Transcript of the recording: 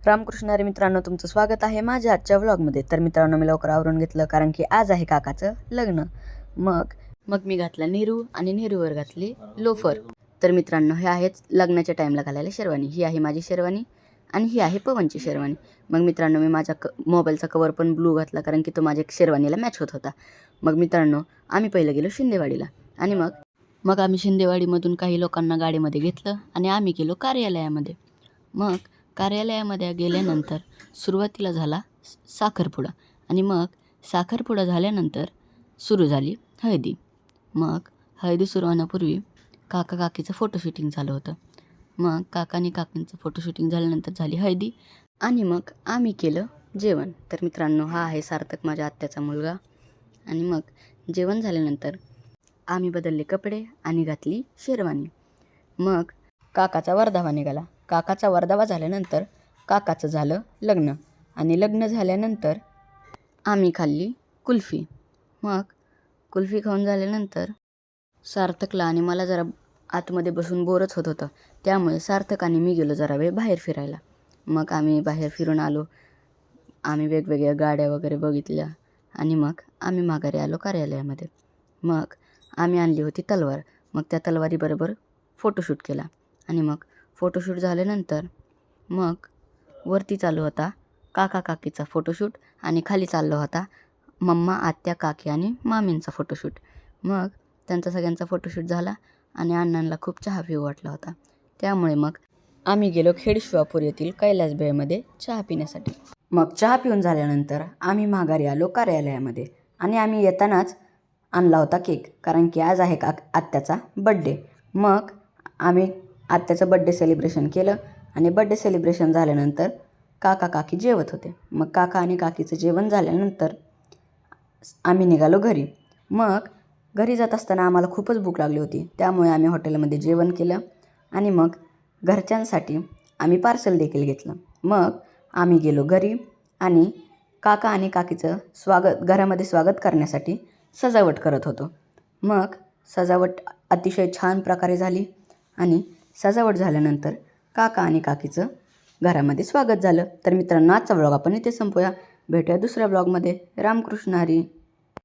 रामकृष्ण हरी मित्रांनो, तुमचं स्वागत आहे माझ्या आजच्या व्लॉगमध्ये. तर मित्रांनो, मी लवकर आवरून घेतलं कारण की आज आहे काकाचं लग्न. मग मी घातला नेहरू आणि नेहरूवर घातली लोफर. तर मित्रांनो, हे आहेत लग्नाच्या टाईमला घालायला शेरवानी. ही आहे माझी शेरवानी आणि ही आहे पवनची शेरवानी. मग मित्रांनो, मी माझ्या मोबाईलचा कवर पण ब्लू घातला कारण की तो माझ्या शेरवानीला मॅच होत होता. मग मित्रांनो, आम्ही पहिलं गेलो शिंदेवाडीला आणि मग आम्ही शिंदेवाडीमधून काही लोकांना गाडीमध्ये घेतलं आणि आम्ही गेलो कार्यालयामध्ये. मग कार्यालयामध्ये गेल्यानंतर सुरुवातीला झाला साखरपुडा आणि मग साखरपुडा झाल्यानंतर सुरू झाली हळदी. मग हळदी सुरू होण्यापूर्वी काका काकीचं फोटोशूटिंग झालं होतं. मग काका आणि काकींचं फोटोशूटिंग झाल्यानंतर झाली हळदी आणि मग आम्ही केलं जेवण. तर मित्रांनो, हा आहे सार्थक, माझ्या आत्याचा मुलगा. आणि मग जेवण झाल्यानंतर आम्ही बदलले कपडे आणि घातली शेरवानी. मग काकाचा वरधावा निघाला. काकाचा वरधावा झाल्यानंतर काकाचं झालं लग्न आणि लग्न झाल्यानंतर आम्ही खाल्ली कुल्फी. मग कुल्फी खाऊन झाल्यानंतर सार्थकला आणि मला जरा आतमध्ये बसून बोरच होत होतं, त्यामुळे सार्थक आणि मी गेलो जरा वेळ बाहेर फिरायला. मग आम्ही बाहेर फिरून आलो. आम्ही वेगवेगळ्या गाड्या वगैरे बघितल्या आणि मग आम्ही माघारी आलो कार्यालयामध्ये. मग आम्ही आणली होती तलवार. मग त्या तलवारीबरोबर फोटोशूट केला आणि मग फोटोशूट झाल्यानंतर मग वरती चालू होता काका काकीचा फोटोशूट आणि खाली चालला होता मम्मा, आत्या, काकी आणि मामींचा फोटोशूट. मग त्यांचा सगळ्यांचा फोटोशूट झाला आणि अण्णांना खूप चहा पिऊ वाटला होता, त्यामुळे मग आम्ही गेलो खेड शिवापूर येथील कैलासभेमध्ये चहा पिण्यासाठी. मग चहा पिऊन झाल्यानंतर आम्ही माघारी आलो कार्यालयामध्ये आणि आम्ही येतानाच आणला होता केक कारण की आज आहे आत्याचा बड्डे. मग आम्ही आत्याचं बड्डे सेलिब्रेशन केलं आणि बड्डे सेलिब्रेशन झाल्यानंतर काका काकी जेवत होते. मग काका आणि काकीचं जेवण झाल्यानंतर आम्ही निघालो घरी. मग घरी जात असताना आम्हाला खूपच भूक लागली होती, त्यामुळे आम्ही हॉटेलमध्ये जेवण केलं आणि मग घरच्यांसाठी आम्ही पार्सल देखील घेतलं. मग आम्ही गेलो घरी आणि काका आणि काकीचं घरामध्ये स्वागत करण्यासाठी सजावट करत होतो. मग सजावट अतिशय छान प्रकारे झाली आणि सजावट झाल्यानंतर काका आणि काकीचं घरामध्ये स्वागत झालं. तर मित्रांनो, आजचा ब्लॉग आपण इथे संपवूया. भेटूया दुसऱ्या ब्लॉगमध्ये. रामकृष्ण हरी.